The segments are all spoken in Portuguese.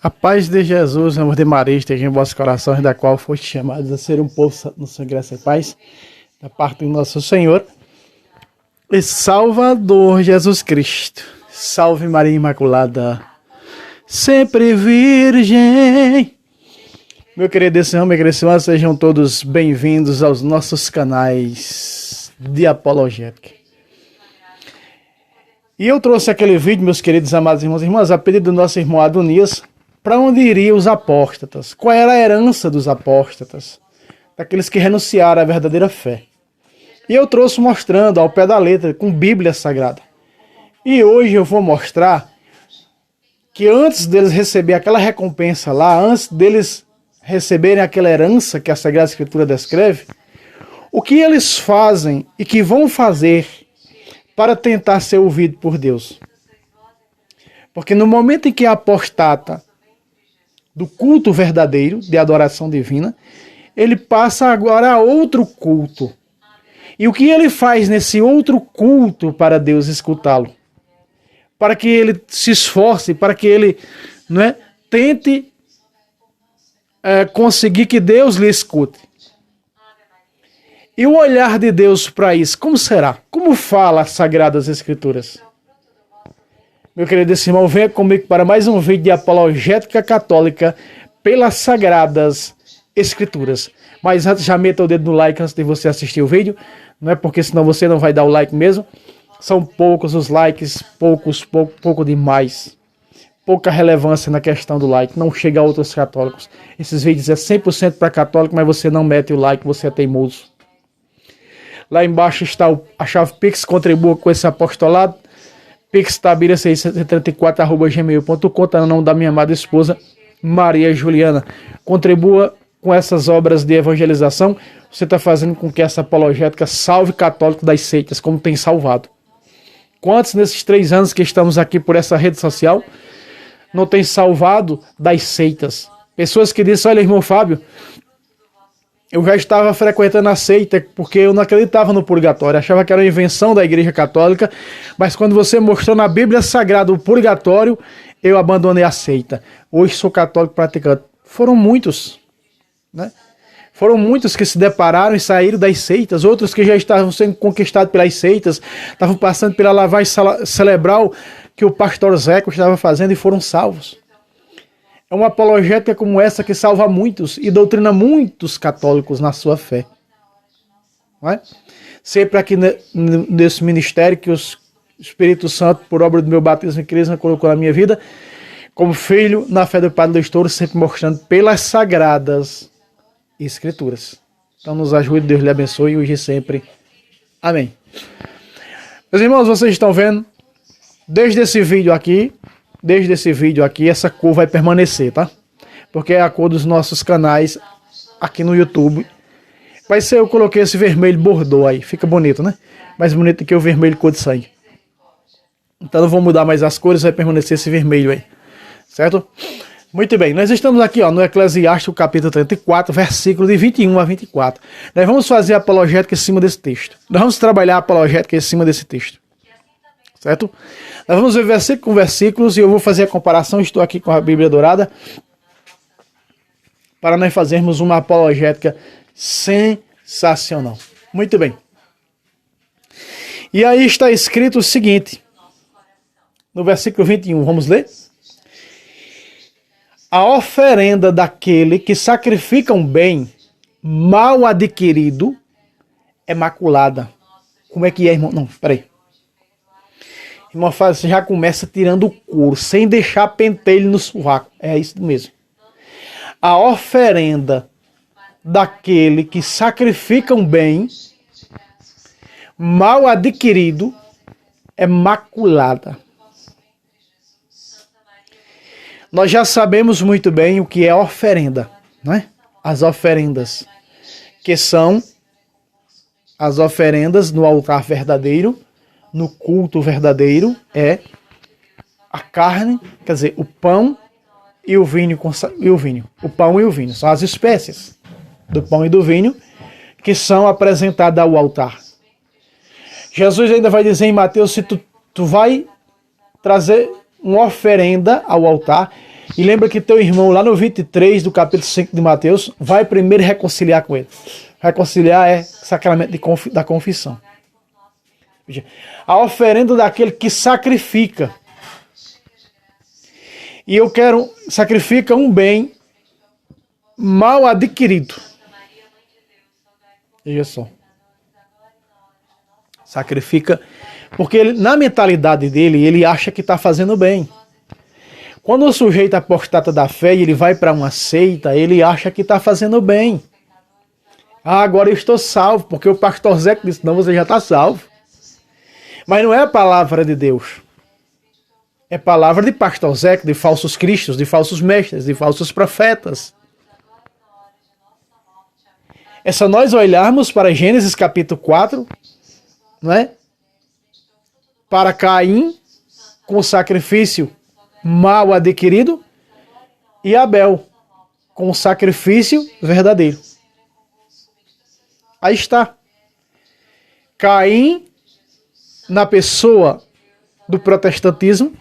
A paz de Jesus, amor de Maria, esteja em vossos corações, da qual foste chamados a ser um povo santo no sangue, graça e paz, da parte do nosso Senhor e Salvador Jesus Cristo. Salve Maria Imaculada, sempre Virgem. Meu querido Senhor, minha querida irmã, sejam todos bem-vindos aos nossos canais de apologética. E eu trouxe aquele vídeo, meus queridos amados irmãos e irmãs, a pedido do nosso irmão Adonias, para onde iriam os apóstatas? Qual era a herança dos apóstatas? Daqueles que renunciaram à verdadeira fé. E eu trouxe mostrando ao pé da letra, com Bíblia Sagrada. E hoje eu vou mostrar que antes deles receber aquela recompensa lá, antes deles receberem aquela herança que a Sagrada Escritura descreve, o que eles fazem e que vão fazer para tentar ser ouvido por Deus. Porque no momento em que a apostata do culto verdadeiro, de adoração divina, ele passa agora a outro culto. E o que ele faz nesse outro culto para Deus escutá-lo? Para que ele se esforce, para que ele tente conseguir que Deus lhe escute. E o olhar de Deus para isso, como será? Como fala as Sagradas Escrituras? Meu querido irmão, venha comigo para mais um vídeo de apologética católica pelas Sagradas Escrituras. Mas antes, já meta o dedo no like antes de você assistir o vídeo, não é porque senão você não vai dar o like mesmo. São poucos os likes, pouco demais. Pouca relevância na questão do like, não chega a outros católicos. Esses vídeos é 100% para católico, mas você não mete o like, você é teimoso. Lá embaixo está a chave Pix, contribua com esse apostolado. pixtabira634@gmail.com, tá no nome da minha amada esposa, Maria Juliana. Contribua com essas obras de evangelização. Você está fazendo com que essa apologética salve católico das seitas, como tem salvado. Quantos nesses 3 anos que estamos aqui por essa rede social não tem salvado das seitas? Pessoas que dizem, olha, irmão Fábio, eu já estava frequentando a seita porque eu não acreditava no purgatório, achava que era uma invenção da Igreja Católica, mas quando você mostrou na Bíblia Sagrada o purgatório, eu abandonei a seita. Hoje sou católico praticante. Foram muitos, né? Foram muitos que se depararam e saíram das seitas, outros que já estavam sendo conquistados pelas seitas, estavam passando pela lavagem cerebral que o pastor Zeco estava fazendo e foram salvos. É uma apologética como essa que salva muitos e doutrina muitos católicos na sua fé. Não é? Sempre aqui nesse ministério que o Espírito Santo, por obra do meu batismo e crisma, colocou na minha vida, como filho na fé do Padre Luiz Touro, sempre mostrando pelas Sagradas Escrituras. Então nos ajude, Deus lhe abençoe hoje e sempre. Amém. Meus irmãos, vocês estão vendo, desde esse vídeo aqui, essa cor vai permanecer, tá? Porque é a cor dos nossos canais aqui no YouTube. Vai ser, eu coloquei esse vermelho bordô aí, fica bonito, né? Mais bonito que o vermelho cor de sangue. Então não vou mudar mais as cores, vai permanecer esse vermelho aí, certo? Muito bem, nós estamos aqui no Eclesiastes, capítulo 34, versículo de 21 a 24. Nós vamos fazer a apologética em cima desse texto. Nós vamos trabalhar a apologética em cima desse texto. Certo? Nós vamos ver versículo com versículos e eu vou fazer a comparação. Estou aqui com a Bíblia Dourada para nós fazermos uma apologética sensacional. Muito bem. E aí está escrito o seguinte, no versículo 21, vamos ler? A oferenda daquele que sacrifica um bem mal adquirido é maculada. Como é que é, irmão? Não, peraí. Irmão, você já começa tirando o couro, sem deixar pentelho no sovaco. É isso mesmo. A oferenda daquele que sacrifica um bem mal adquirido é maculada. Nós já sabemos muito bem o que é oferenda, né? As oferendas, que são as oferendas no altar verdadeiro, no culto verdadeiro, é a carne, quer dizer, o pão e o vinho. O pão e o vinho são as espécies do pão e do vinho que são apresentadas ao altar. Jesus ainda vai dizer em Mateus, se tu vai trazer uma oferenda ao altar, E lembra que teu irmão, lá no 23 do capítulo 5 de Mateus, vai primeiro reconciliar com ele. Reconciliar é sacramento da confissão. A oferenda daquele que sacrifica. E eu quero, sacrifica um bem mal adquirido. Veja só. Sacrifica, porque ele, na mentalidade dele, ele acha que está fazendo bem. Quando o sujeito apostata da fé e ele vai para uma seita, ele acha que está fazendo bem. Ah, agora eu estou salvo, porque o pastor Zé disse, não, você já está salvo. Mas não é a palavra de Deus. É palavra de pastor Zé, de falsos cristos, de falsos mestres, de falsos profetas. É só nós olharmos para Gênesis capítulo 4, não é? Para Caim, com o sacrifício mal adquirido, e Abel, com o sacrifício verdadeiro. Aí está. Caim na pessoa do protestantismo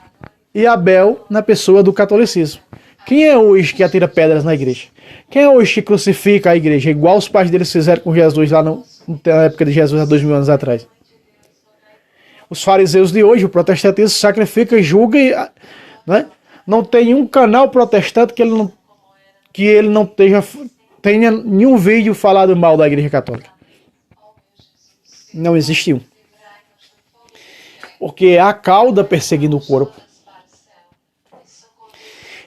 e Abel na pessoa do catolicismo. Quem é hoje que atira pedras na igreja? Quem é hoje que crucifica a igreja? Igual os pais deles fizeram com Jesus lá na época de Jesus, há 2000 anos atrás. Os fariseus de hoje, o protestantismo sacrifica, julga e... Né? Não tem um canal protestante que ele não tenha nenhum vídeo falado mal da Igreja Católica. Não existe um. Porque é a cauda perseguindo o corpo.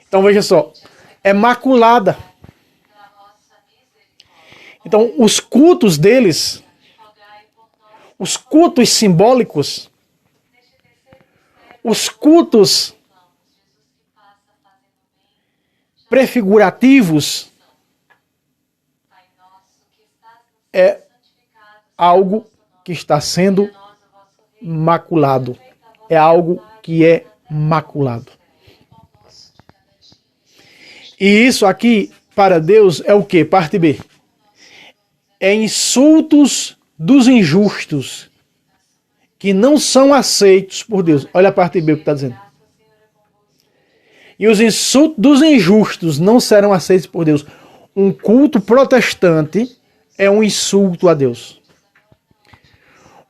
Então veja só, é maculada. Então os cultos deles, os cultos simbólicos, os cultos prefigurativos é algo que está sendo maculado. É algo que é maculado. E isso aqui, para Deus, é o quê? Parte B. É insultos dos injustos que não são aceitos por Deus. Olha a parte B o que está dizendo. E os insultos dos injustos não serão aceitos por Deus. Um culto protestante é um insulto a Deus.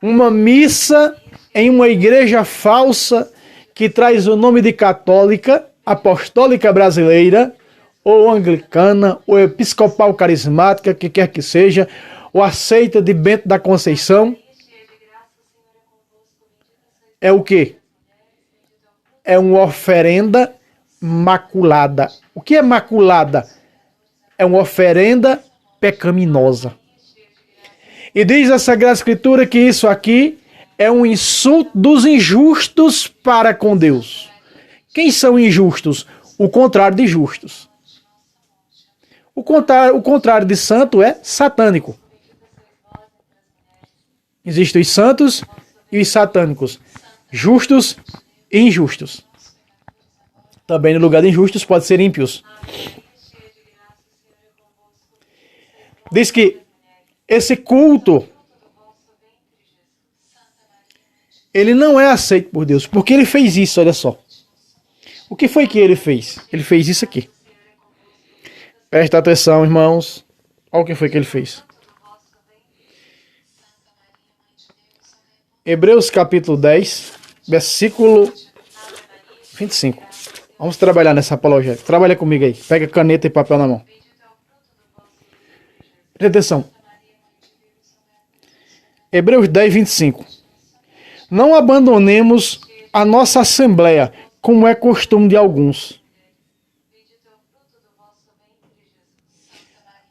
Uma missa em uma igreja falsa que traz o nome de católica, apostólica brasileira, ou anglicana, ou episcopal carismática, que quer que seja, ou aceita de Bento da Conceição, é o quê? É uma oferenda maculada. O que é maculada? É uma oferenda pecaminosa. E diz a Sagrada Escritura que isso aqui é um insulto dos injustos para com Deus. Quem são injustos? O contrário de justos. O contrário de santo é satânico. Existem os santos e os satânicos. Justos e injustos. Também no lugar de injustos pode ser ímpios. Diz que esse culto ele não é aceito por Deus, porque ele fez isso, olha só. O que foi que ele fez? Ele fez isso aqui. Presta atenção, irmãos. Olha o que foi que ele fez. Hebreus capítulo 10, versículo 25. Vamos trabalhar nessa apologética. Trabalha comigo aí. Pega caneta e papel na mão. Presta atenção. Hebreus 10, 25. Não abandonemos a nossa assembleia, como é costume de alguns.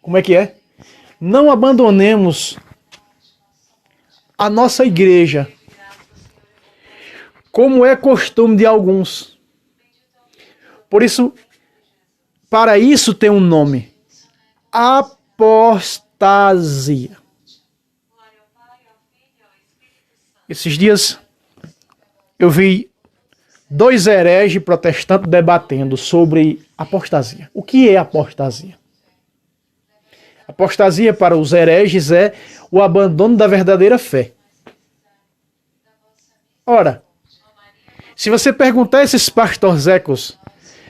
Como é que é? Não abandonemos a nossa igreja, como é costume de alguns. Por isso, para isso tem um nome: apostasia. Esses dias eu vi dois hereges protestantes debatendo sobre apostasia. O que é apostasia? Apostasia para os hereges é o abandono da verdadeira fé. Ora, se você perguntar a esses pastorzecos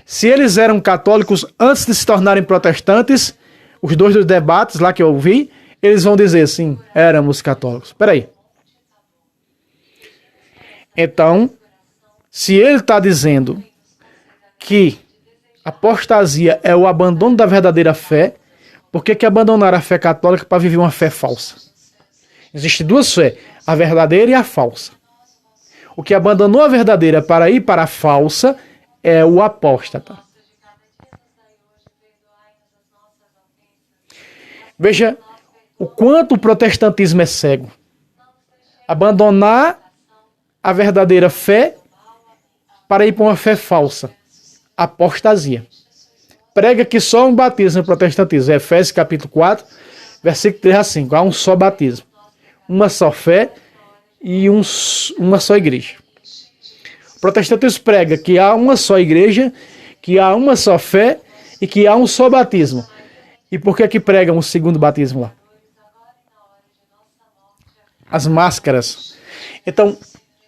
se eles eram católicos antes de se tornarem protestantes, os dois dos debates lá que eu ouvi, eles vão dizer sim, éramos católicos. Espera aí. Então, se ele está dizendo que apostasia é o abandono da verdadeira fé, por que abandonar a fé católica para viver uma fé falsa? Existem duas fés, a verdadeira e a falsa. O que abandonou a verdadeira para ir para a falsa é o apóstata. Veja o quanto o protestantismo é cego. Abandonar a verdadeira fé para ir para uma fé falsa. Apostasia. Prega que só um batismo no protestantismo. Efésios capítulo 4, versículo 3 a 5. Há um só batismo. Uma só fé e uma só igreja. O protestantismo prega que há uma só igreja, que há uma só fé e que há um só batismo. E por que pregam o segundo batismo lá? As máscaras. Então,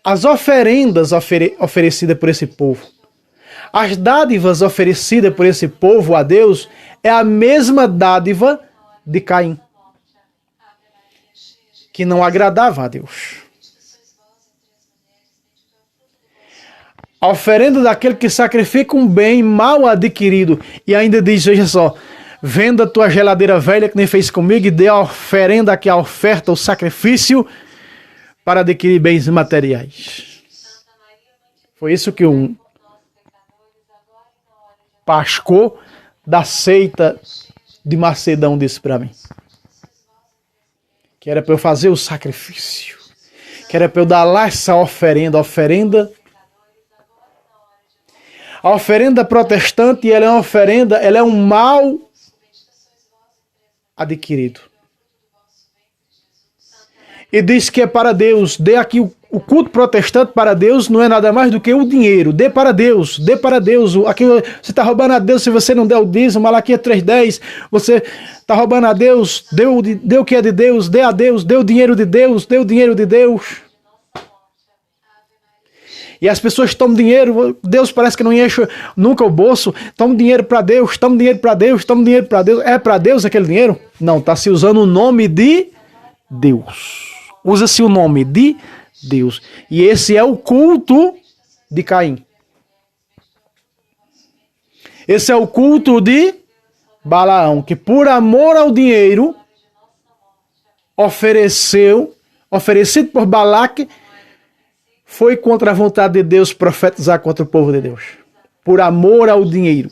as oferendas oferecidas por esse povo, as dádivas oferecidas por esse povo a Deus, é a mesma dádiva de Caim, que não agradava a Deus. A oferenda daquele que sacrifica um bem mal adquirido e ainda diz, veja só, venda tua geladeira velha que nem fez comigo e dê a oferenda, aqui a oferta, o sacrifício para adquirir bens materiais. Foi isso que um pastor da seita de Macedão disse para mim. Que era para eu fazer o sacrifício. Que era para eu dar lá essa oferenda. A oferenda protestante, ela é uma oferenda, ela é um mal adquirido. E diz que é para Deus. Dê aqui o culto protestante para Deus não é nada mais do que o dinheiro. Dê para Deus. Aqui você está roubando a Deus se você não der o dízimo. Malaquias 3:10. Você está roubando a Deus. Dê o que é de Deus. Dê a Deus. Dê o dinheiro de Deus. Dê o dinheiro de Deus. E as pessoas tomam dinheiro. Deus parece que não enche nunca o bolso. Toma dinheiro para Deus. Toma dinheiro para Deus. Toma dinheiro para Deus. É para Deus aquele dinheiro? Não. Está se usando o nome de Deus. Usa-se o nome de Deus. E esse é o culto de Caim. Esse é o culto de Balaão, que por amor ao dinheiro, oferecido por Balaque, foi contra a vontade de Deus profetizar contra o povo de Deus. Por amor ao dinheiro.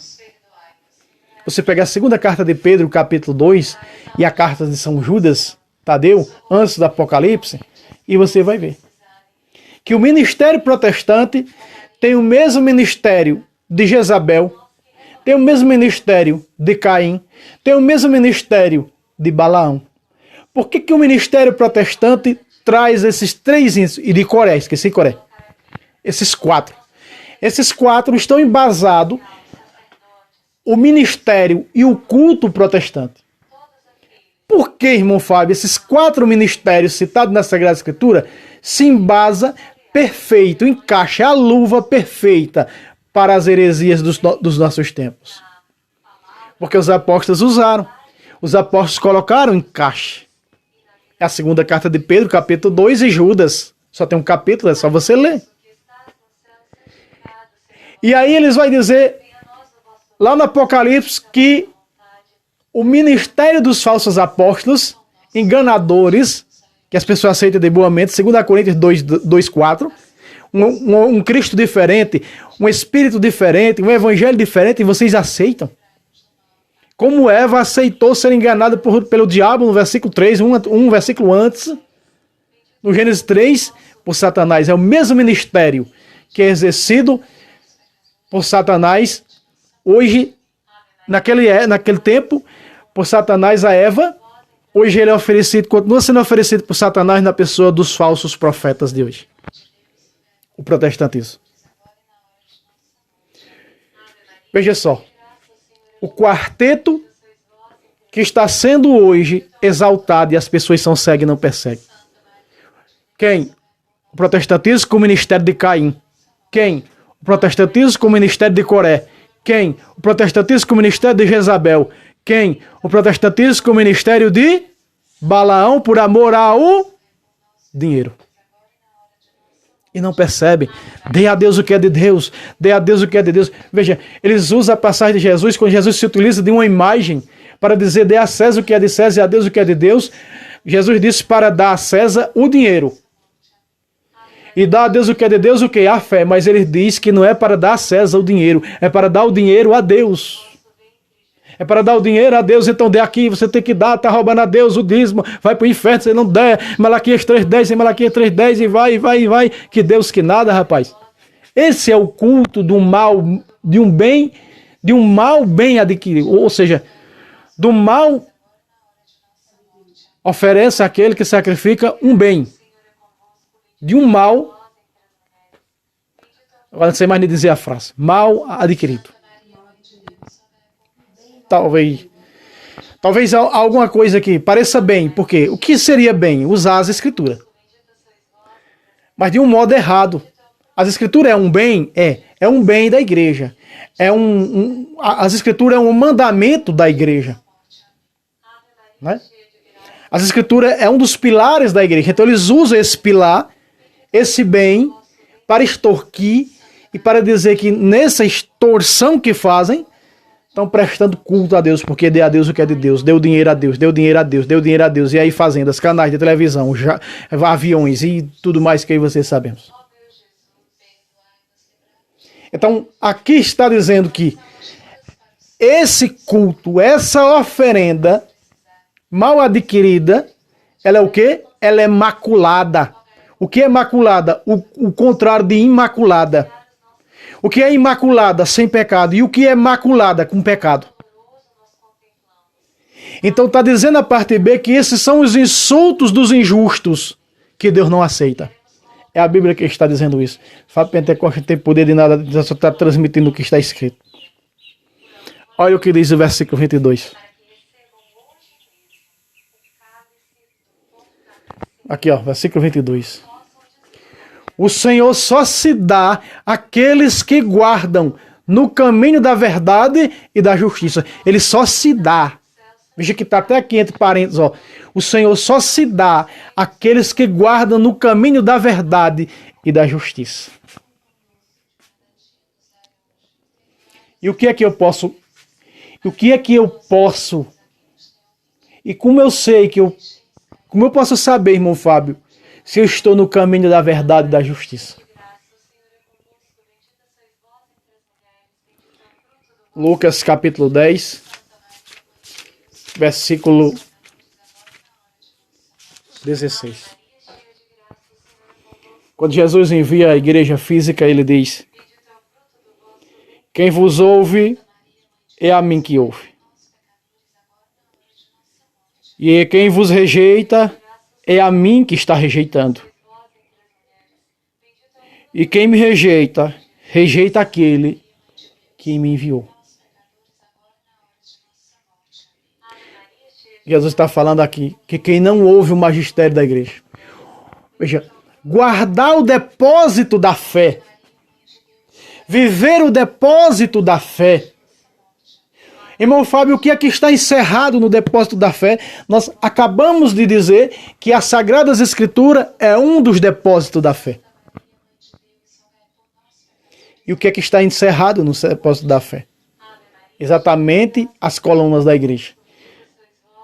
Você pega a segunda carta de Pedro, capítulo 2, e a carta de São Judas Tadeu, antes do Apocalipse, e você vai ver que o ministério protestante tem o mesmo ministério de Jezabel, tem o mesmo ministério de Caim, tem o mesmo ministério de Balaão. Por que o ministério protestante traz esses três índices? E de Coré, esqueci Coré. Esses quatro. Esses quatro estão embasados o ministério e o culto protestante. Por que, irmão Fábio, esses quatro ministérios citados na Sagrada Escritura se embasa perfeito, encaixa a luva perfeita para as heresias dos nossos tempos? Porque os apóstolos usaram. Os apóstolos colocaram encaixe. É a segunda carta de Pedro, capítulo 2, e Judas. Só tem um capítulo, é só você ler. E aí eles vão dizer, lá no Apocalipse, que o ministério dos falsos apóstolos, enganadores, que as pessoas aceitam de boa mente, 2 Coríntios 2:4, um Cristo diferente, um Espírito diferente, um Evangelho diferente, e vocês aceitam. Como Eva aceitou ser enganada pelo diabo no versículo 3, um versículo antes, no Gênesis 3, por Satanás. É o mesmo ministério que é exercido por Satanás hoje, naquele tempo, por Satanás a Eva. Hoje ele é oferecido, continua sendo oferecido por Satanás na pessoa dos falsos profetas de hoje. O protestantismo. Veja só. O quarteto que está sendo hoje exaltado e as pessoas são cegas e não perseguem. Quem? O protestantismo com o ministério de Caim. Quem? O protestantismo com o ministério de Coré. Quem? O protestantismo com o ministério de Jezabel. Quem? O protestantismo com o ministério de Balaão por amor ao dinheiro. E não percebem. Dê a Deus o que é de Deus. Dê a Deus o que é de Deus. Veja, eles usam a passagem de Jesus, quando Jesus se utiliza de uma imagem para dizer dê a César o que é de César e a Deus o que é de Deus. Jesus disse para dar a César o dinheiro. E dar a Deus o que é de Deus, o que? A fé. Mas ele diz que não é para dar a César o dinheiro, é para dar o dinheiro a Deus. É para dar o dinheiro a Deus, então dê aqui, você tem que dar, tá roubando a Deus o dízimo, vai para o inferno, você não der, Malaquias 3:10, em Malaquias 3:10 e vai, que Deus que nada, rapaz. Esse é o culto do mal, de um mal bem adquirido, ou seja, do mal oferece aquele que sacrifica um bem, de um mal, agora não sei mais nem dizer a frase, mal adquirido. Talvez alguma coisa que pareça bem, porque o que seria bem? Usar as escrituras. Mas de um modo errado. As escrituras é um bem? É um bem da igreja. As escrituras é um mandamento da igreja. Né? As escrituras é um dos pilares da igreja. Então eles usam esse pilar, esse bem, para extorquir e para dizer que nessa extorsão que fazem, estão prestando culto a Deus, porque dê a Deus o que é de Deus, deu dinheiro a Deus, deu dinheiro a Deus, deu dinheiro a Deus, e aí fazendas, canais de televisão, aviões e tudo mais que aí vocês sabemos. Então, aqui está dizendo que esse culto, essa oferenda mal adquirida, ela é o quê? Ela é maculada. O que é maculada? O contrário de imaculada. O que é imaculada sem pecado e o que é maculada com pecado. Então está dizendo a parte B que esses são os insultos dos injustos que Deus não aceita. É a Bíblia que está dizendo isso. Fábio Pentecoste não tem poder de nada, só está transmitindo o que está escrito. Olha o que diz o versículo 22. Aqui, ó, versículo 22. O Senhor só se dá àqueles que guardam no caminho da verdade e da justiça. Ele só se dá. Veja que está até aqui entre parênteses, ó. O Senhor só se dá àqueles que guardam no caminho da verdade e da justiça. E o que é que eu posso? O que é que eu posso? E como eu sei que eu... Como eu posso saber, irmão Fábio, se eu estou no caminho da verdade e da justiça? Lucas capítulo 10, versículo 16. Quando Jesus envia a igreja física, ele diz: quem vos ouve, é a mim que ouve. E quem vos rejeita, é a mim que está rejeitando. E quem me rejeita, rejeita aquele que me enviou. Jesus está falando aqui que quem não ouve o magistério da igreja. Veja, guardar o depósito da fé. Viver o depósito da fé. Irmão Fábio, o que aqui está encerrado no depósito da fé? Nós acabamos de dizer que as Sagradas Escrituras é um dos depósitos da fé. E o que aqui está encerrado no depósito da fé? Exatamente as colunas da igreja.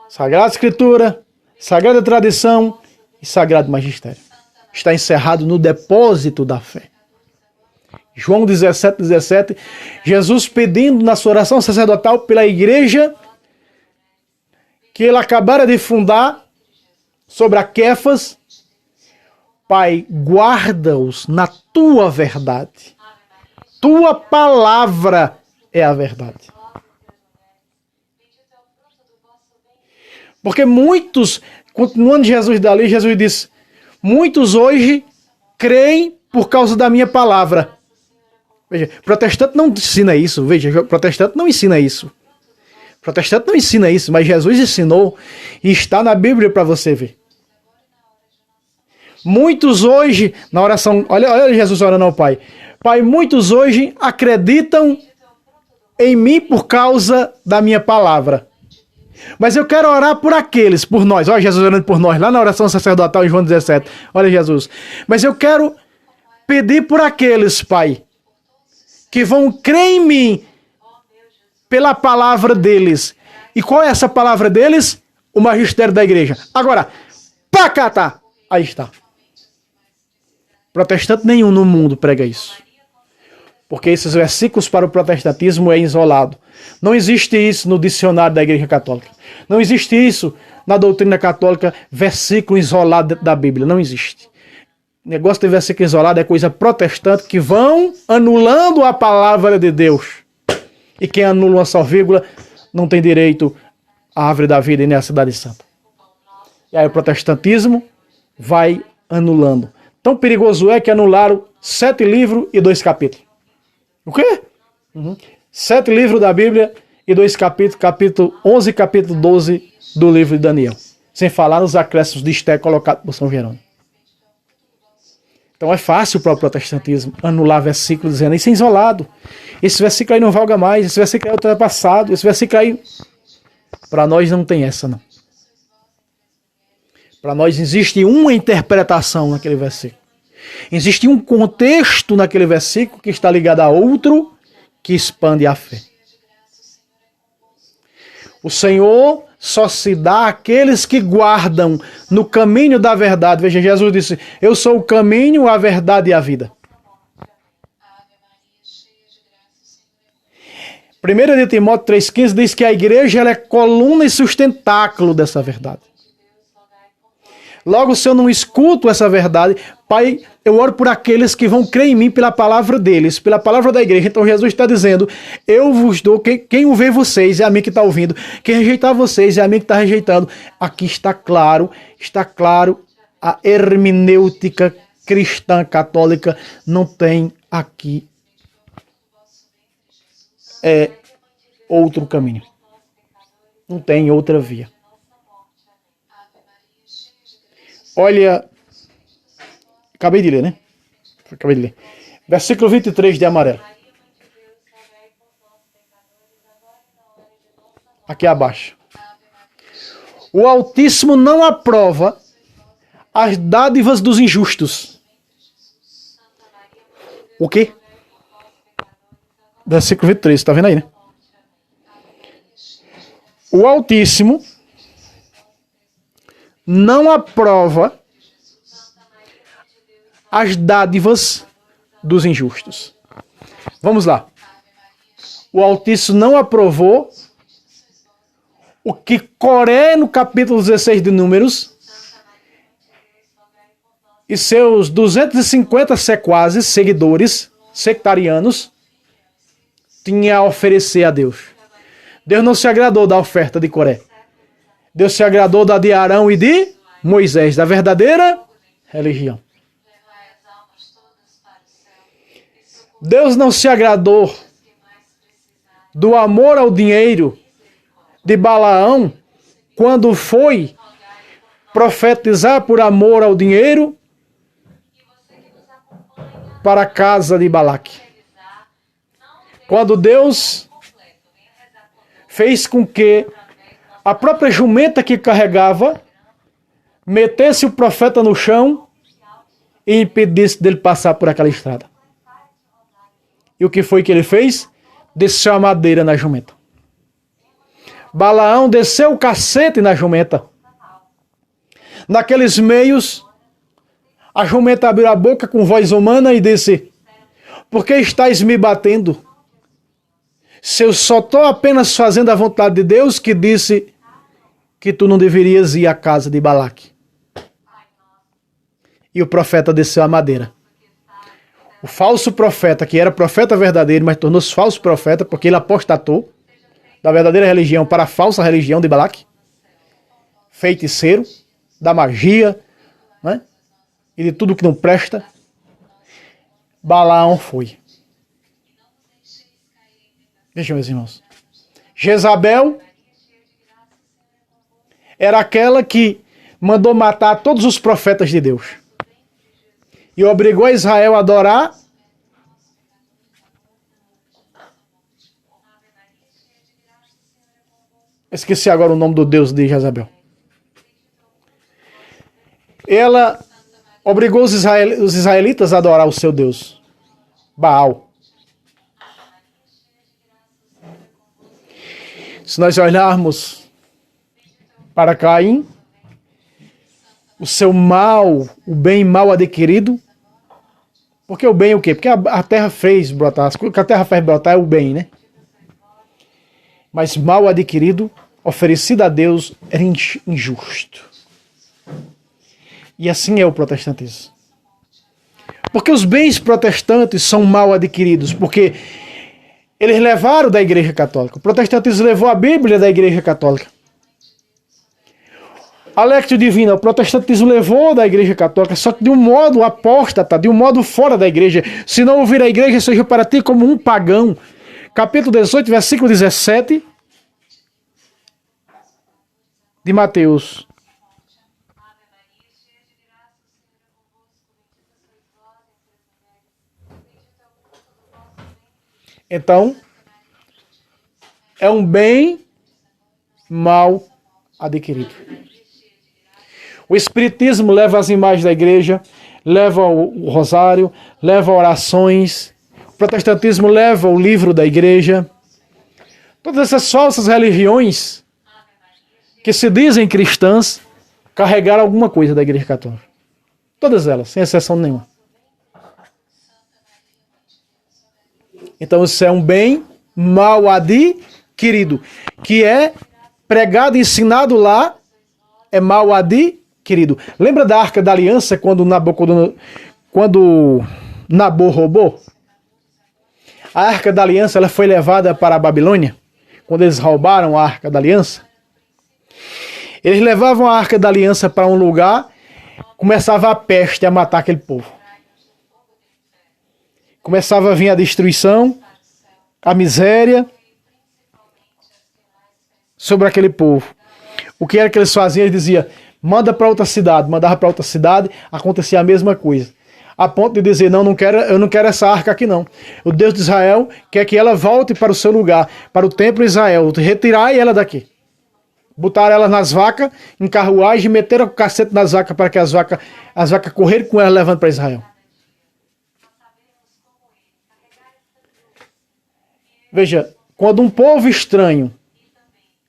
Sagrada Escritura, Sagrada Tradição e Sagrado Magistério. Está encerrado no depósito da fé. João 17:17, Jesus pedindo na sua oração sacerdotal pela igreja que ele acabara de fundar sobre a Quefas: Pai, guarda-os na tua verdade. Tua palavra é a verdade. Porque muitos, continuando Jesus dali, Jesus disse: muitos hoje creem por causa da minha palavra. Veja, protestante não ensina isso. Veja, protestante não ensina isso. Protestante não ensina isso, mas Jesus ensinou e está na Bíblia para você ver. Muitos hoje, na oração, olha Jesus orando ao Pai. Pai, muitos hoje acreditam em mim por causa da minha palavra. Mas eu quero orar por aqueles, por nós. Olha Jesus orando por nós, lá na oração sacerdotal em João 17. Olha Jesus. Mas eu quero pedir por aqueles, Pai, que vão crer em mim pela palavra deles. E qual é essa palavra deles? O magistério da igreja. Agora, pacata! Aí está. Protestante nenhum no mundo prega isso. Porque esses versículos para o protestantismo é isolado. Não existe isso no dicionário da Igreja Católica. Não existe isso na doutrina católica, versículo isolado da Bíblia. Não existe. O negócio de versículo isolado é coisa protestante que vão anulando a palavra de Deus. E quem anula uma só vírgula não tem direito à árvore da vida e nem à cidade santa. E aí o protestantismo vai anulando. Tão perigoso é que anularam 7 livros e 2 capítulos. O quê? 7 livros da Bíblia e 2 capítulos, capítulo 11 e capítulo 12 do livro de Daniel. Sem falar nos acréscimos de Esté colocados por São Jerônimo. Então é fácil para o protestantismo anular versículos dizendo isso é isolado. Esse versículo aí não valga mais, esse versículo aí é ultrapassado, esse versículo aí... Para nós não tem essa, não. Para nós existe uma interpretação naquele versículo. Existe um contexto naquele versículo que está ligado a outro que expande a fé. O Senhor só se dá àqueles que guardam no caminho da verdade. Veja, Jesus disse, eu sou o caminho, a verdade e a vida. 1 de Timóteo 3,15 diz que a igreja ela é coluna e sustentáculo dessa verdade. Logo, se eu não escuto essa verdade, Pai, eu oro por aqueles que vão crer em mim pela palavra deles, pela palavra da igreja. Então Jesus está dizendo, eu vos dou, quem ouvir vocês é a mim que está ouvindo, quem rejeitar vocês é a mim que está rejeitando. Aqui está claro a hermenêutica cristã católica não tem aqui outro caminho. Não tem outra via. Olha, acabei de ler, né? Acabei de ler. Versículo 23 de amarelo. Aqui abaixo. O Altíssimo não aprova as dádivas dos injustos. O quê? Versículo 23, está vendo aí, né? O Altíssimo não aprova as dádivas dos injustos. Vamos lá. O Altíssimo não aprovou o que Coré, no capítulo 16 de Números, e seus 250 sequazes, seguidores, sectarianos, tinha a oferecer a Deus. Deus não se agradou da oferta de Coré. Deus se agradou da de Arão e de Moisés, da verdadeira religião. Deus não se agradou do amor ao dinheiro de Balaão quando foi profetizar por amor ao dinheiro para a casa de Balaque. Quando Deus fez com que a própria jumenta que carregava metesse o profeta no chão e impedisse dele passar por aquela estrada. E o que foi que ele fez? Desceu a madeira na jumenta. Balaão desceu o cacete na jumenta. Naqueles meios, a jumenta abriu a boca com voz humana e disse: por que estáis me batendo? Se eu só estou apenas fazendo a vontade de Deus, que disse que tu não deverias ir à casa de Balaque. E o profeta desceu a madeira. O falso profeta, que era profeta verdadeiro, mas tornou-se falso profeta, porque ele apostatou da verdadeira religião para a falsa religião de Balaque, feiticeiro, da magia, né? E de tudo que não presta. Balaão foi. Vejam, meus irmãos. Jezabel era aquela que mandou matar todos os profetas de Deus. E obrigou Israel a adorar Esqueci agora o nome do Deus de Jezabel. Ela obrigou os israelitas a adorar o seu Deus, Baal. Se nós olharmos para Caim, o seu mal, o bem mal adquirido, porque o bem é o quê? Porque a terra fez brotar, o que a terra faz brotar é o bem, né? Mas mal adquirido, oferecido a Deus, era injusto. E assim é o protestantismo. Porque os bens protestantes são mal adquiridos, porque eles levaram da Igreja Católica. O protestantismo levou a Bíblia da Igreja Católica. A Lectio Divina, o protestantismo levou da Igreja Católica, só que de um modo apóstata, de um modo fora da Igreja. Se não ouvir a Igreja, seja para ti como um pagão. Capítulo 18, versículo 17 de Mateus. Então, é um bem mal adquirido. O Espiritismo leva as imagens da igreja, leva o rosário, leva orações. O protestantismo leva o livro da igreja. Todas essas falsas religiões que se dizem cristãs carregaram alguma coisa da Igreja Católica. Todas elas, sem exceção nenhuma. Então isso é um bem mal adquirido, que é pregado e ensinado lá, é mal adquirido. Lembra da Arca da Aliança quando Nabô roubou? A Arca da Aliança ela foi levada para a Babilônia, quando eles roubaram a Arca da Aliança. Eles levavam a Arca da Aliança para um lugar, começava a peste a matar aquele povo. Começava a vir a destruição, a miséria sobre aquele povo. O que era que eles faziam? Eles diziam, manda para outra cidade. Mandava para outra cidade, acontecia a mesma coisa. A ponto de dizer, não, eu não quero essa arca aqui não. O Deus de Israel quer que ela volte para o seu lugar, para o templo de Israel. Retirar ela daqui. Botaram ela nas vacas, em carruagem, meteram o cacete nas vacas para que as vacas correram com ela levando para Israel. Veja, quando um povo estranho,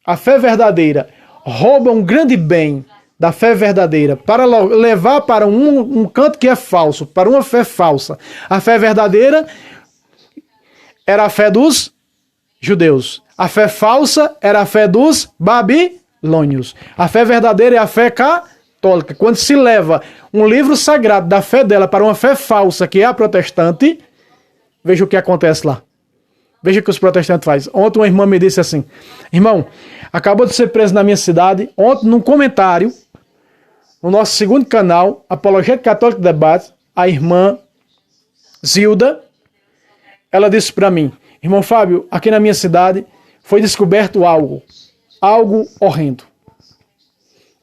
a fé verdadeira, rouba um grande bem da fé verdadeira para levar para um canto que é falso, para uma fé falsa. A fé verdadeira era a fé dos judeus. A fé falsa era a fé dos babilônios. A fé verdadeira é a fé católica. Quando se leva um livro sagrado da fé dela para uma fé falsa, que é a protestante, veja o que acontece lá. Veja o que os protestantes fazem. Ontem uma irmã me disse assim, irmão, acabou de ser preso na minha cidade. Ontem, num comentário, no nosso segundo canal, Apologética Católica Debate, a irmã Zilda, ela disse para mim, irmão Fábio, aqui na minha cidade foi descoberto algo horrendo.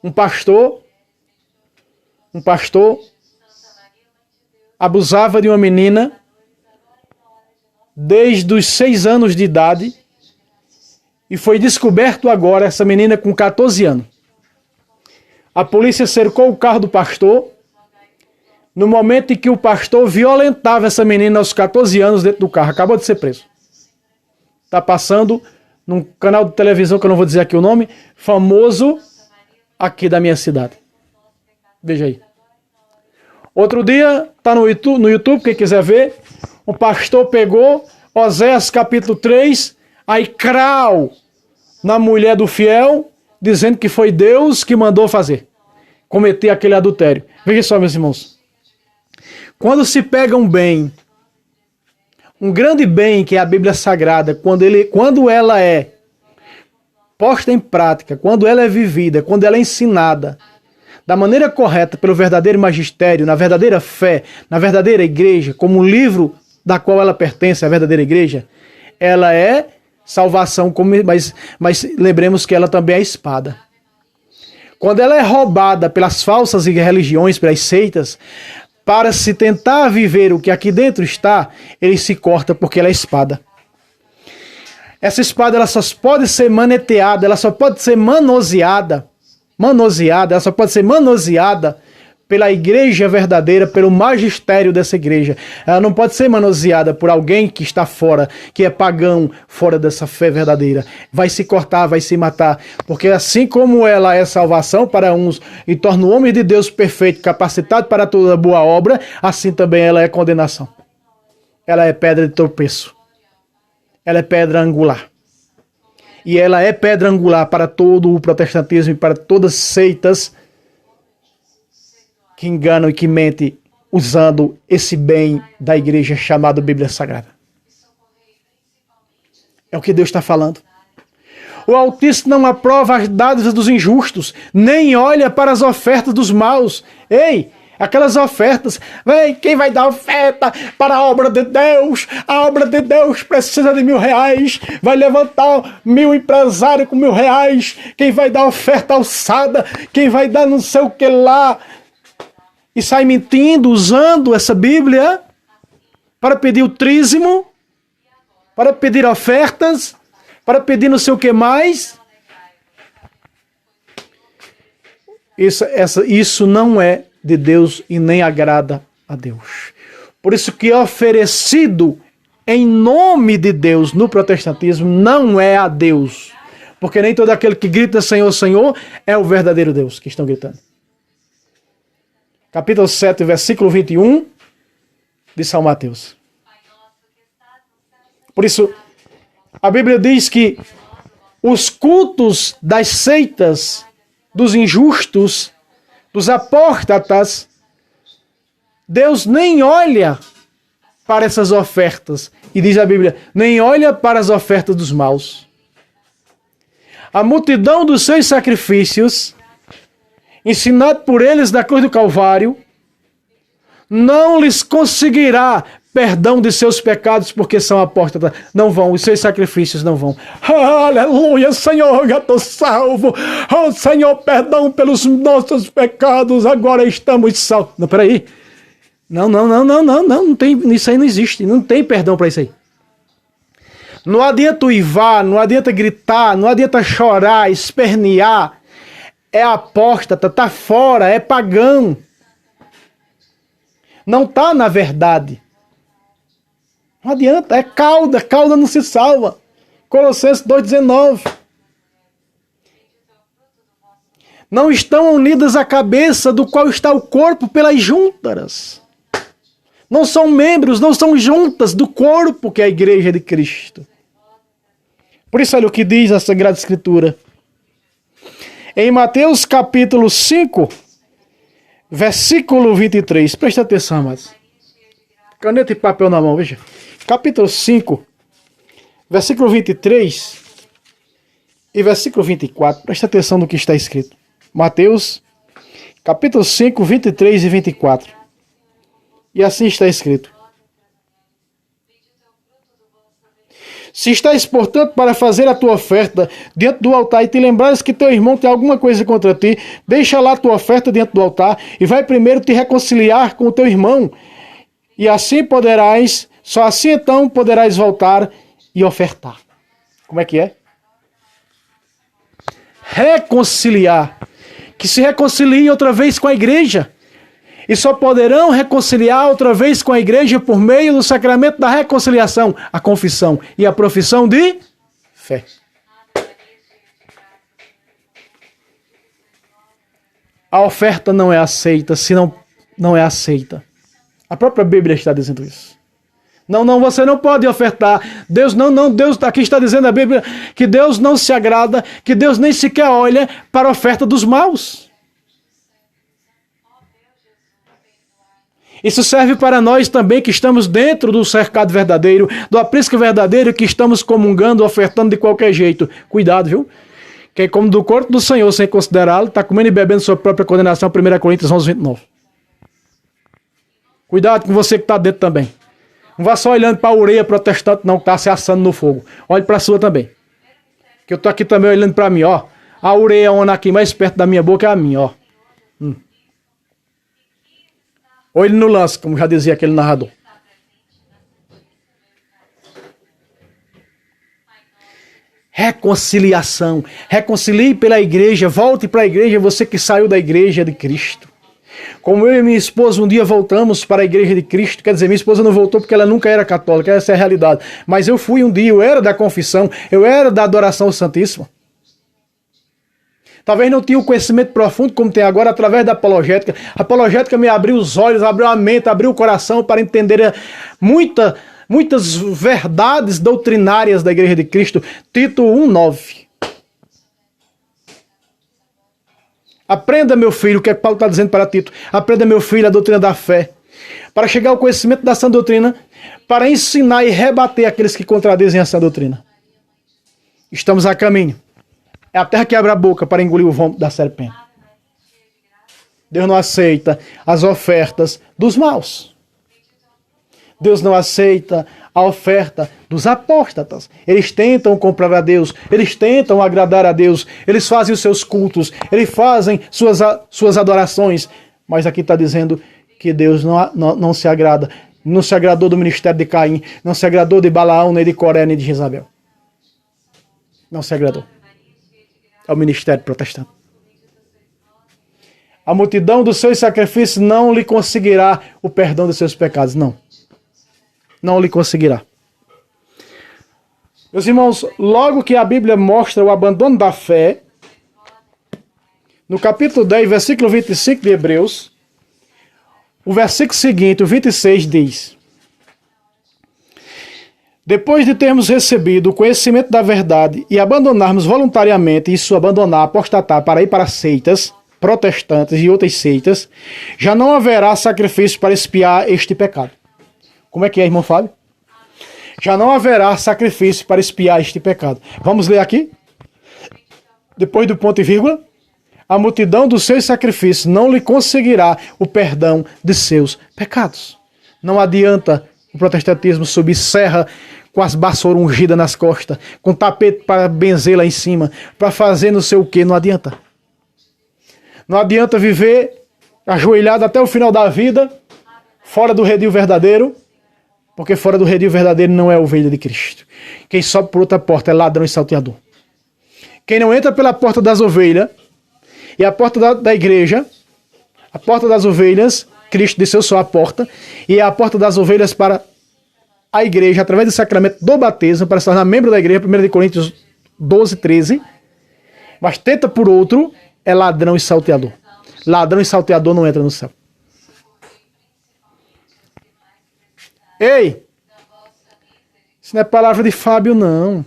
Um pastor abusava de uma menina desde os 6 anos de idade e foi descoberto agora essa menina com 14 anos. A polícia cercou o carro do pastor no momento em que o pastor violentava essa menina aos 14 anos dentro do carro. Acabou de ser preso. Está passando num canal de televisão, que eu não vou dizer aqui o nome, famoso aqui da minha cidade. Veja aí. Outro dia, está no YouTube, quem quiser ver, o pastor pegou Oséias capítulo 3, aí crau na mulher do fiel, dizendo que foi Deus que mandou fazer, cometer aquele adultério. Veja só, meus irmãos. Quando se pega um bem, um grande bem que é a Bíblia Sagrada, quando ela é posta em prática, quando ela é vivida, quando ela é ensinada da maneira correta pelo verdadeiro magistério, na verdadeira fé, na verdadeira igreja, como o livro da qual ela pertence, a verdadeira igreja, ela é salvação, mas lembremos que ela também é espada. Quando ela é roubada pelas falsas religiões, pelas seitas, para se tentar viver o que aqui dentro está, ele se corta porque ela é espada. Essa espada ela só pode ser maneteada, ela só pode ser manuseada, ela só pode ser manuseada pela igreja verdadeira, pelo magistério dessa igreja. Ela não pode ser manuseada por alguém que está fora, que é pagão, fora dessa fé verdadeira. Vai se cortar, vai se matar, porque assim como ela é salvação para uns e torna o homem de Deus perfeito, capacitado para toda boa obra, assim também ela é condenação. Ela é pedra de tropeço. Ela é pedra angular. E ela é pedra angular para todo o protestantismo e para todas as seitas que enganam e que mentem usando esse bem da igreja chamado Bíblia Sagrada. É o que Deus está falando. O Altíssimo não aprova as dádivas dos injustos, nem olha para as ofertas dos maus. Ei! Aquelas ofertas, vem, quem vai dar oferta para a obra de Deus? A obra de Deus precisa de R$1.000. Vai levantar 1.000 empresários com R$1.000. Quem vai dar oferta alçada? Quem vai dar não sei o que lá? E sai mentindo, usando essa Bíblia para pedir o trízimo, para pedir ofertas, para pedir não sei o que mais. Isso não é de Deus e nem agrada a Deus. Por isso que oferecido em nome de Deus no protestantismo não é a Deus. Porque nem todo aquele que grita Senhor, Senhor é o verdadeiro Deus que estão gritando. Capítulo 7, versículo 21 de São Mateus. Por isso, a Bíblia diz que os cultos das seitas, dos injustos, dos apóstatas, Deus nem olha para essas ofertas. E diz a Bíblia, nem olha para as ofertas dos maus. A multidão dos seus sacrifícios, ensinado por eles da cruz do Calvário, não lhes conseguirá perdão de seus pecados, porque são apóstatas. Não vão, os seus sacrifícios não vão. Aleluia, Senhor, eu estou salvo. Oh, Senhor, perdão pelos nossos pecados, agora estamos salvos. Não, peraí. Não tem, isso aí não existe, não tem perdão para isso aí. Não adianta uivar, não adianta gritar, não adianta chorar, espernear. É apóstata, está fora, é pagão. Não está na verdade. Não adianta, é cauda não se salva. Colossenses 2,19. Não estão unidas à cabeça do qual está o corpo pelas juntas. Não são membros, não são juntas do corpo que é a igreja de Cristo. Por isso olha o que diz a Sagrada Escritura. Em Mateus capítulo 5, versículo 23. Presta atenção, mas caneta e papel na mão, veja. Capítulo 5, versículo 23 e versículo 24. Presta atenção no que está escrito. Mateus, capítulo 5, 23 e 24. E assim está escrito. Se estás, portanto, para fazer a tua oferta diante do altar e te lembrares que teu irmão tem alguma coisa contra ti, deixa lá a tua oferta diante do altar e vai primeiro te reconciliar com o teu irmão. E assim poderás, só assim então poderás voltar e ofertar. Como é que é? Reconciliar. Que se reconcilie outra vez com a igreja. E só poderão reconciliar outra vez com a igreja por meio do sacramento da reconciliação, a confissão e a profissão de fé. A oferta não é aceita, se não é aceita. A própria Bíblia está dizendo isso. Não, você não pode ofertar. Deus aqui está dizendo a Bíblia que Deus não se agrada, que Deus nem sequer olha para a oferta dos maus. Isso serve para nós também que estamos dentro do cercado verdadeiro, do aprisco verdadeiro, que estamos comungando, ofertando de qualquer jeito. Cuidado, viu? Quem come do corpo do Senhor sem considerá-lo, está comendo e bebendo sua própria condenação. 1 Coríntios 11:29. Cuidado com você que está dentro também. Não vá só olhando para a ureia protestante, não, que está se assando no fogo. Olhe para a sua também. Que eu estou aqui também olhando para mim, ó. A ureia aqui mais perto da minha boca é a minha, ó. Olhe no lance, como já dizia aquele narrador. Reconciliação. Reconcilie pela igreja, volte para a igreja, você que saiu da igreja de Cristo. Como eu e minha esposa um dia voltamos para a igreja de Cristo, quer dizer, minha esposa não voltou porque ela nunca era católica, essa é a realidade. Mas eu fui um dia, eu era da confissão, eu era da adoração ao Santíssimo. Talvez não tinha o conhecimento profundo como tem agora através da apologética. A apologética me abriu os olhos, abriu a mente, abriu o coração para entender muitas verdades doutrinárias da igreja de Cristo. Tito 1,9. Aprenda, meu filho, o que Paulo está dizendo para Tito. Aprenda, meu filho, a doutrina da fé. Para chegar ao conhecimento da sã doutrina, para ensinar e rebater aqueles que contradizem a sã doutrina. Estamos a caminho. É a terra que abre a boca para engolir o vômito da serpente. Deus não aceita as ofertas dos maus. Deus não aceita a oferta dos apóstatas. Eles tentam comprar a Deus, eles tentam agradar a Deus, eles fazem os seus cultos, eles fazem suas adorações. Mas aqui está dizendo que Deus não se agrada. Não se agradou do ministério de Caim, não se agradou de Balaão, nem de Coré, nem de Jezabel. Não se agradou. É o ministério protestante. A multidão dos seus sacrifícios não lhe conseguirá o perdão dos seus pecados. Não. Não lhe conseguirá. Meus irmãos, logo que a Bíblia mostra o abandono da fé, no capítulo 10, versículo 25 de Hebreus, o versículo seguinte, o 26, diz: depois de termos recebido o conhecimento da verdade e abandonarmos voluntariamente, isso abandonar, apostatar, para ir para seitas protestantes e outras seitas, já não haverá sacrifício para expiar este pecado. Como é que é, irmão Fábio? Já não haverá sacrifício para expiar este pecado. Vamos ler aqui? Depois do ponto e vírgula. A multidão dos seus sacrifícios não lhe conseguirá o perdão de seus pecados. Não adianta o protestantismo subir serra com as vassouras ungidas nas costas, com tapete para benzer lá em cima, para fazer não sei o que, não adianta. Não adianta viver ajoelhado até o final da vida, fora do redil verdadeiro, porque fora do redil verdadeiro não é ovelha de Cristo. Quem sobe por outra porta é ladrão e salteador. Quem não entra pela porta das ovelhas, e a porta da igreja, a porta das ovelhas, Cristo disse: eu sou a porta, e é a porta das ovelhas para a igreja, através do sacramento do batismo, para se tornar membro da igreja, 1 Coríntios 12, 13. Mas tenta por outro, é ladrão e salteador. Ladrão e salteador não entra no céu. Ei! Isso não é palavra de Fábio, não.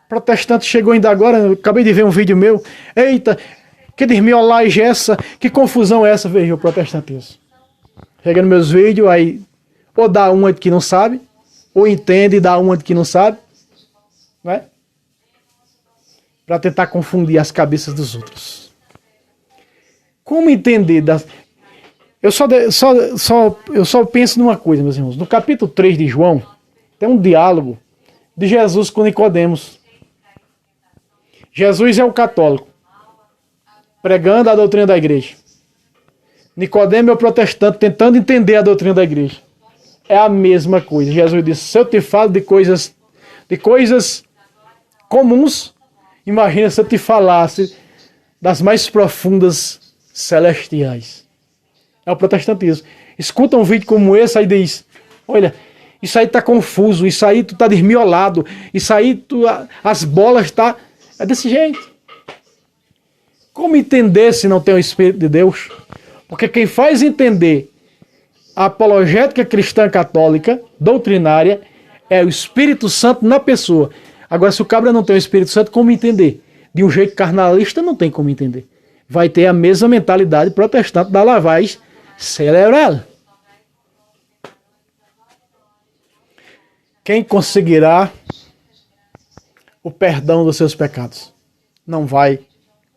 Protestante chegou ainda agora, eu acabei de ver um vídeo meu. Eita, que desmiolagem é essa? Que confusão é essa? Veja o protestantismo. Chega nos meus vídeos, aí ou dá uma de que não sabe, ou entende e dá uma de que não sabe. Não é? Para tentar confundir as cabeças dos outros. Como entender? Eu só penso numa coisa, meus irmãos. No capítulo 3 de João, tem um diálogo de Jesus com Nicodemos. Jesus é o católico, pregando a doutrina da igreja. Nicodemo é o protestante, tentando entender a doutrina da igreja. É a mesma coisa. Jesus disse: se eu te falo de coisas comuns, imagina se eu te falasse das mais profundas celestiais. É o protestantismo. Escuta um vídeo como esse, aí diz: olha, isso aí tá confuso, isso aí tu tá desmiolado, isso aí as bolas tá... É desse jeito. Como entender se não tem o Espírito de Deus? Porque quem faz entender a apologética cristã católica, doutrinária, é o Espírito Santo na pessoa. Agora, se o cabra não tem o Espírito Santo, como entender? De um jeito carnalista, não tem como entender. Vai ter a mesma mentalidade protestante da lavagem cerebral. Quem conseguirá o perdão dos seus pecados? Não vai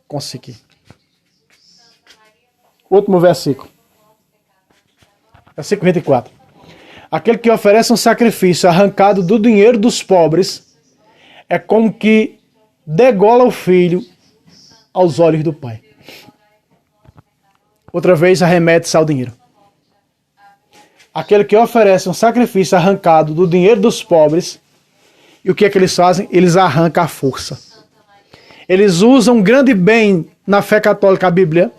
conseguir. Último versículo. Versículo 24. Aquele que oferece um sacrifício arrancado do dinheiro dos pobres é como que degola o filho aos olhos do pai. Outra vez arremete-se ao dinheiro. Aquele que oferece um sacrifício arrancado do dinheiro dos pobres, E o que é que eles fazem? Eles arrancam a força. Eles usam um grande bem na fé católica a Bíblia,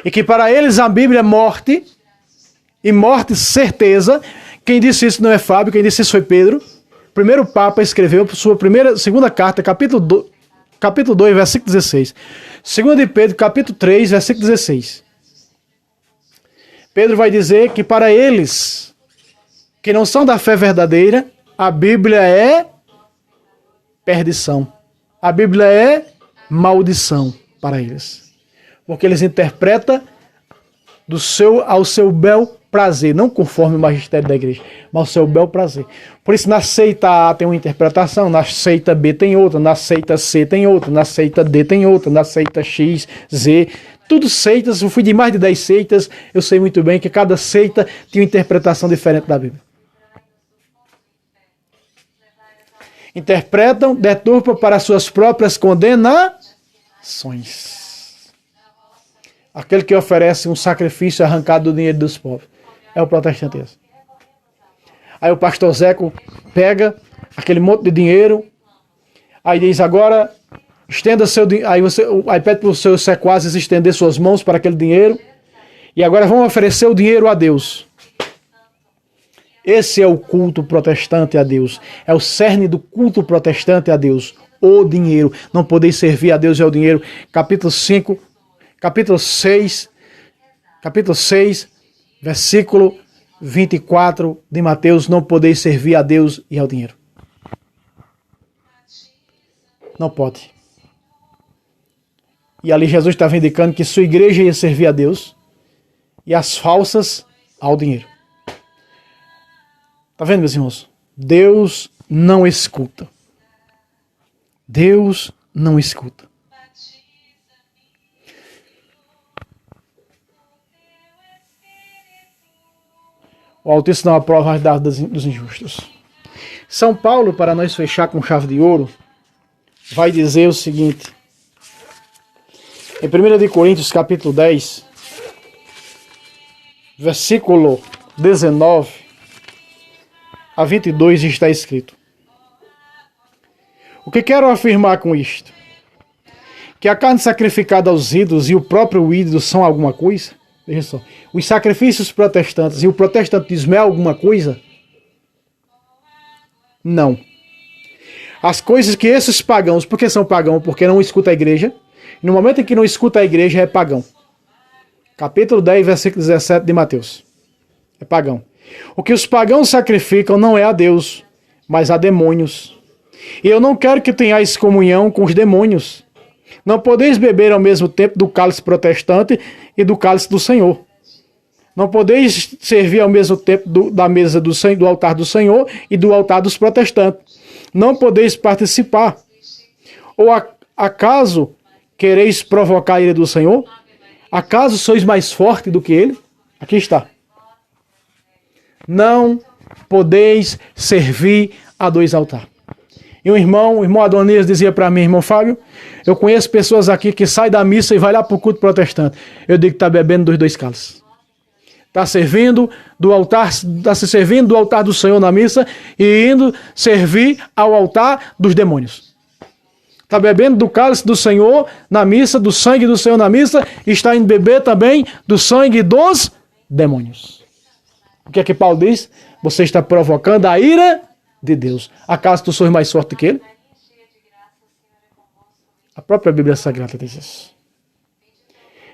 e que para eles a Bíblia é morte, e morte certeza. Quem disse isso não é Fábio, quem disse isso foi Pedro. O primeiro Papa escreveu sua segunda carta, capítulo 2, versículo 16. Segunda de Pedro, capítulo 3, versículo 16. Pedro vai dizer que para eles, que não são da fé verdadeira, a Bíblia é perdição. A Bíblia é maldição para eles. Porque eles interpretam ao seu bel prazer, não conforme o magistério da igreja, mas ao seu bel prazer. Por isso, na seita A tem uma interpretação, na seita B tem outra, na seita C tem outra, na seita D tem outra, na seita X, Z, tudo seitas. Eu fui de mais de 10 seitas, eu sei muito bem que cada seita tem uma interpretação diferente da Bíblia. Interpretam, deturpam para suas próprias condenações. Aquele que oferece um sacrifício arrancado do dinheiro dos povos é o protestantismo. Aí o pastor Zeco pega aquele monte de dinheiro, aí diz: agora estenda seu dinheiro. Aí pede para os seus sequazes estender suas mãos para aquele dinheiro, e agora vão oferecer o dinheiro a Deus. Esse é o culto protestante a Deus. É o cerne do culto protestante a Deus. O dinheiro. Não podeis servir a Deus e ao dinheiro. Capítulo 6, versículo 24 de Mateus. Não podeis servir a Deus e ao dinheiro. Não pode. E ali Jesus estava indicando que sua igreja ia servir a Deus e as falsas ao dinheiro. Está vendo, meus irmãos? Deus não escuta. Deus não escuta. O Altíssimo não aprova as dádivas dos injustos. São Paulo, para nós fechar com chave de ouro, vai dizer o seguinte. Em 1 Coríntios, capítulo 10, versículo 19 a 22 está escrito: o que quero afirmar com isto? Que a carne sacrificada aos ídolos e o próprio ídolo são alguma coisa? Veja só, os sacrifícios protestantes e o protestantismo é alguma coisa? Não. As coisas que esses pagãos, porque são pagãos? Porque não escuta a igreja. E no momento em que não escuta a igreja, é pagão. Capítulo 10, versículo 17 de Mateus. É pagão. O que os pagãos sacrificam não é a Deus, mas a demônios. E eu não quero que tenhais comunhão com os demônios. Não podeis beber ao mesmo tempo do cálice protestante e do cálice do Senhor. Não podeis servir ao mesmo tempo da mesa do altar do Senhor e do altar dos protestantes. Não podeis participar. Ou acaso quereis provocar a ira do Senhor? Acaso sois mais forte do que ele? Aqui está. Não podeis servir a dois altares. E o irmão Adonias dizia para mim: irmão Fábio, eu conheço pessoas aqui que saem da missa e vai lá para o culto protestante. Eu digo que está bebendo dos dois cálices. Está servindo do altar, está se servindo do altar do Senhor na missa e indo servir ao altar dos demônios. Está bebendo do cálice do Senhor na missa, do sangue do Senhor na missa, e está indo beber também do sangue dos demônios. O que é que Paulo diz? Você está provocando a ira de Deus. Acaso tu sois mais forte que ele? A própria Bíblia Sagrada diz isso.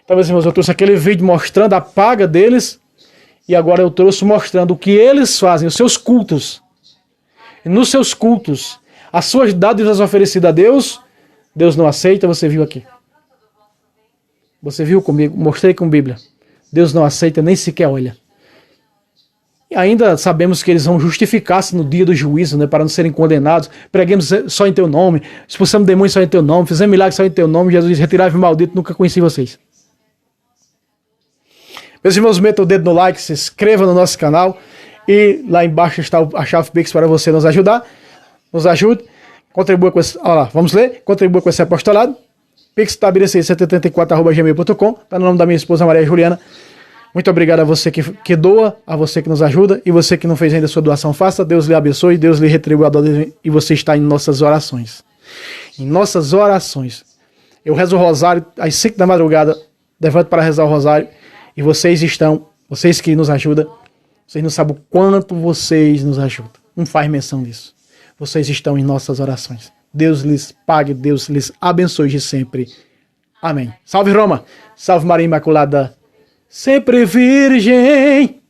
Então, meus irmãos, eu trouxe aquele vídeo mostrando a paga deles, e agora eu trouxe mostrando o que eles fazem, os seus cultos. E nos seus cultos, as suas dádivas oferecidas a Deus, Deus não aceita, você viu aqui. Você viu comigo, mostrei com Bíblia. Deus não aceita, nem sequer olha. E ainda sabemos que eles vão justificar-se no dia do juízo, né, para não serem condenados. Preguemos só em teu nome, expulsamos demônios só em teu nome, fizemos milagres só em teu nome. Jesus diz: retirai-vos maldito, nunca conheci vocês. Meus irmãos, metam o dedo no like, se inscreva no nosso canal. E lá embaixo está a chave Pix para você nos ajudar. Nos ajude. Contribua com esse... Olha lá, vamos ler. Contribua com esse apostolado. Pix tabirece74@gmail.com. Está no nome da minha esposa Maria Juliana. Muito obrigado a você que doa, a você que nos ajuda e você que não fez ainda a sua doação, faça. Deus lhe abençoe, Deus lhe retribua a dor e você está em nossas orações. Em nossas orações. Eu rezo o rosário às 5 da madrugada, levanto para rezar o rosário e vocês que nos ajudam, vocês não sabem o quanto vocês nos ajudam. Não faz menção disso. Vocês estão em nossas orações. Deus lhes pague, Deus lhes abençoe de sempre. Amém. Salve Roma, salve Maria Imaculada, sempre virgem.